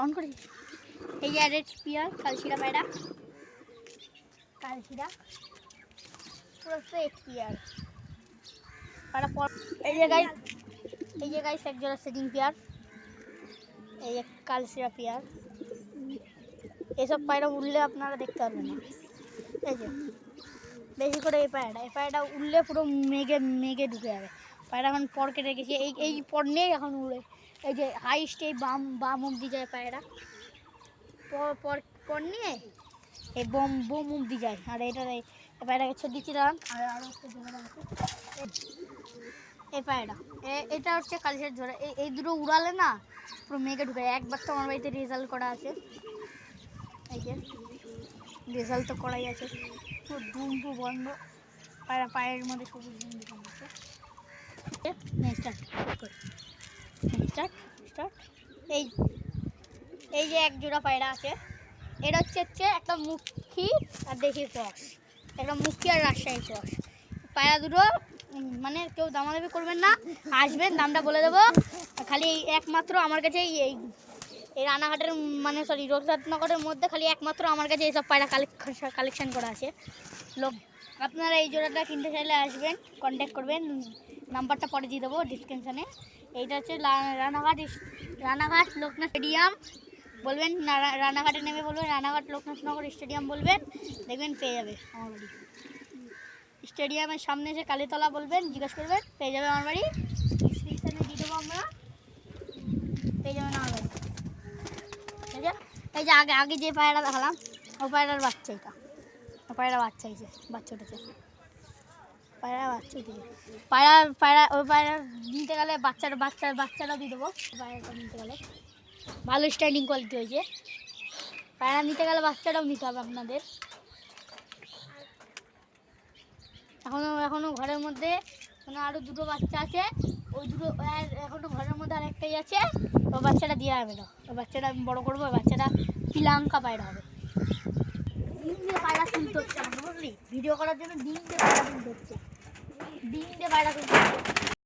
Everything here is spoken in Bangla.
অন করে এই যে রেড পিয়ার কালশিরা পায়রা, কালশিরা পুরো সেট পিয়ার পায়রা। এই যে গাইস এক জোড়া সেটিং পেয়ার, এই যে কালশিরা পেয়ার। এইসব পায়রা উঠলে আপনারা দেখতে পারবেন না। এই যে বেশি করে এই পায়রাটা উঠলে পুরো মেঘে ঢুকে যাবে। পায়রা এখন পর কেটে গেছে, এই পর নিয়ে এখন উড়ে। এই যে হাইস্ট এই বাম অব্দি যায় পায়রা, পর নিয়ে এই বোম অব্দি যায়। আর এই পায়রাকে ছেড়ে দিচ্ছি দাঁড়ান। আর আরও একটা জোড়া আছে এই পায়রা, এটা হচ্ছে কালশিরার জোড়া। এই দুটো উড়ালে না পুরো মেঘে ঢুকে যায়। একবার তো আমার বাড়িতে রেজাল্ট করা আছে, এই যে রেজাল্ট তো করাই আছে। পুরো ডুম্পু বন্ধ, পায়ের মধ্যে সবুজ ডুম আছে। এই যে এক জোড়া পায়রা আছে, এটা হচ্ছে একটা মুখী আর দেখি ক্রস, একটা মুখী আর রাজশাহী ক্রস। পায়রা দুটো মানে কেউ দামাদামি করবেন না, আসবেন দামটা বলে দেবো। খালি একমাত্র আমার কাছে এই রানাঘাটের মানে সরি রঘুনাথনগরের মধ্যে খালি একমাত্র আমার কাছে এইসব পায়রা কালেকশান করা আছে। লোক আপনারা এই জোড়াটা কিনতে চাইলে আসবেন, কন্ট্যাক্ট করবেন, নাম্বারটা পরে দিয়ে দেবো ডিসক্রিপশানে। এইটা হচ্ছে রানাঘাট লোকনাথ স্টেডিয়াম বলবেন, রানাঘাটে নেমে বলবেন রানাঘাট লোকনাথনগর স্টেডিয়াম বলবেন, দেখবেন পেয়ে যাবে আমার বাড়ি। স্টেডিয়ামের সামনে এসে কালীতলা বলবেন, জিজ্ঞেস করবেন, পেয়ে যাবে আমার বাড়ি। ডিসক্রিপশানে দিয়ে দেবো আমরা, পেয়ে যাবেন আমার বাড়ি। ঠিক আছে, এই যে আগে যে পায়রা দেখালাম ও পায়রার বাচ্চা, এটা ও পায়রা বাচ্চা, এই যে বাচ্চা উঠেছে, পায়রা বাচ্চা উঠেছে। পায়রা ওই পায়রা নিতে গেলে বাচ্চাটাও দিয়ে দেবো। পায়রাটা নিতে গেলে ভালো স্ট্যান্ডিং কোয়ালিটি হয়েছে। পায়রা নিতে গেলে বাচ্চাটাও নিতে হবে আপনাদের। এখনও ঘরের মধ্যে আরও দুটো বাচ্চা আছে, ওই দুটো এখনও ঘরের মধ্যে আরেকটাই আছে। ওই বাচ্চাটা দেওয়া হবে না, ওই বাচ্চাটা আমি বড়ো করবো, ওই বাচ্চাটা শ্রীলঙ্কা পায়রা হবে। ডিম দিয়ে পায়রা তুলতে হচ্ছে আমাকে, বুঝলি, ভিডিও করার জন্য ডিম দিয়ে পায়রা তুলতে হচ্ছে, ডিম দিয়ে পায়রা তুলতে হচ্ছে।